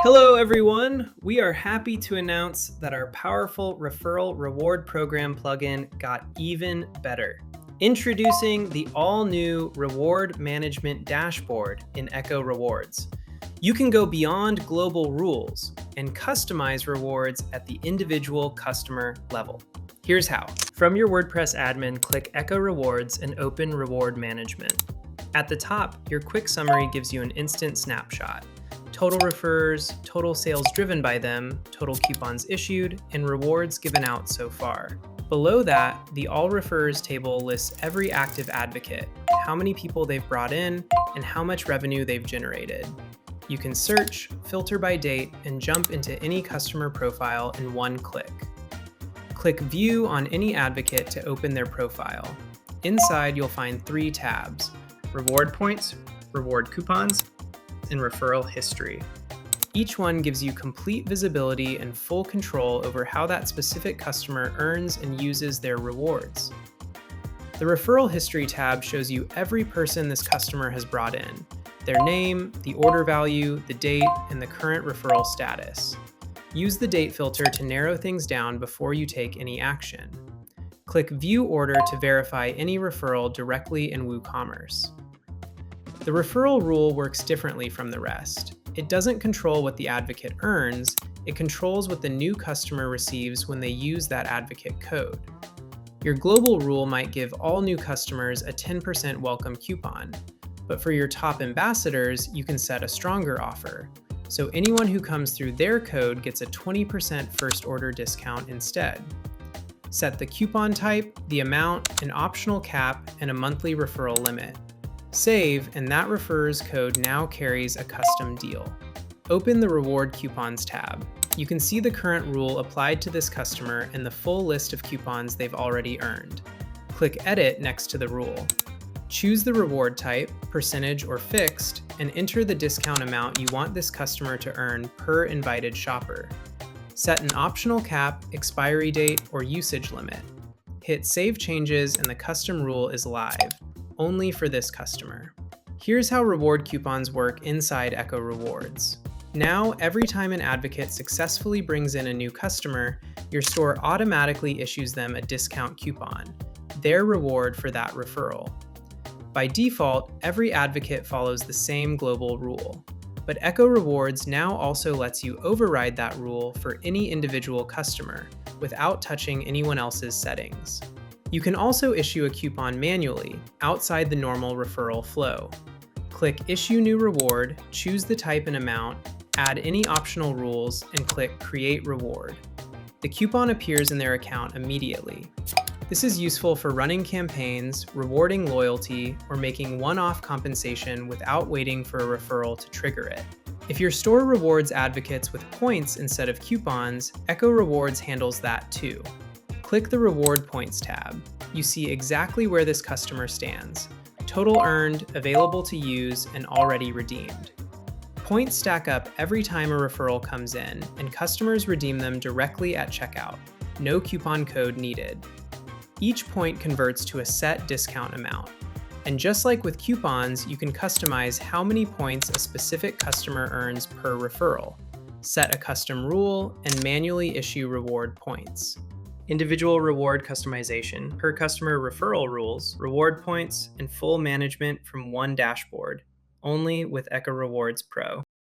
Hello, everyone. We are happy to announce that our powerful referral reward program plugin got even better. Introducing the all-new reward management dashboard in EchoRewards. You can go beyond global rules and customize rewards at the individual customer level. Here's how. From your WordPress admin, click EchoRewards and open Reward Management. At the top, your quick summary gives you an instant snapshot. Total refers, total sales driven by them, total coupons issued, and rewards given out so far. Below that, the All Refers table lists every active advocate, how many people they've brought in, and how much revenue they've generated. You can search, filter by date, and jump into any customer profile in one click. Click View on any advocate to open their profile. Inside, you'll find 3 tabs: Reward Points, Reward Coupons, and Referral History. Each one gives you complete visibility and full control over how that specific customer earns and uses their rewards. The Referral History tab shows you every person this customer has brought in, their name, the order value, the date, and the current referral status. Use the date filter to narrow things down before you take any action. Click View Order to verify any referral directly in WooCommerce. The referral rule works differently from the rest. It doesn't control what the advocate earns, it controls what the new customer receives when they use that advocate code. Your global rule might give all new customers a 10% welcome coupon, but for your top ambassadors, you can set a stronger offer. So anyone who comes through their code gets a 20% first order discount instead. Set the coupon type, the amount, an optional cap, and a monthly referral limit. Save, and that referrer's code now carries a custom deal. Open the Reward Coupons tab. You can see the current rule applied to this customer and the full list of coupons they've already earned. Click Edit next to the rule. Choose the reward type, percentage or fixed, and enter the discount amount you want this customer to earn per invited shopper. Set an optional cap, expiry date, or usage limit. Hit Save Changes and the custom rule is live, only for this customer. Here's how reward coupons work inside EchoRewards. Now, every time an advocate successfully brings in a new customer, your store automatically issues them a discount coupon, their reward for that referral. By default, every advocate follows the same global rule, but EchoRewards now also lets you override that rule for any individual customer without touching anyone else's settings. You can also issue a coupon manually, outside the normal referral flow. Click Issue New Reward, choose the type and amount, add any optional rules, and click Create Reward. The coupon appears in their account immediately. This is useful for running campaigns, rewarding loyalty, or making one-off compensation without waiting for a referral to trigger it. If your store rewards advocates with points instead of coupons, EchoRewards handles that too. Click the Reward Points tab. You see exactly where this customer stands: total earned, available to use, and already redeemed. Points stack up every time a referral comes in, and customers redeem them directly at checkout. No coupon code needed. Each point converts to a set discount amount. And just like with coupons, you can customize how many points a specific customer earns per referral, set a custom rule, and manually issue reward points. Individual reward customization, per customer referral rules, reward points, and full management from one dashboard, only with EchoRewards Pro.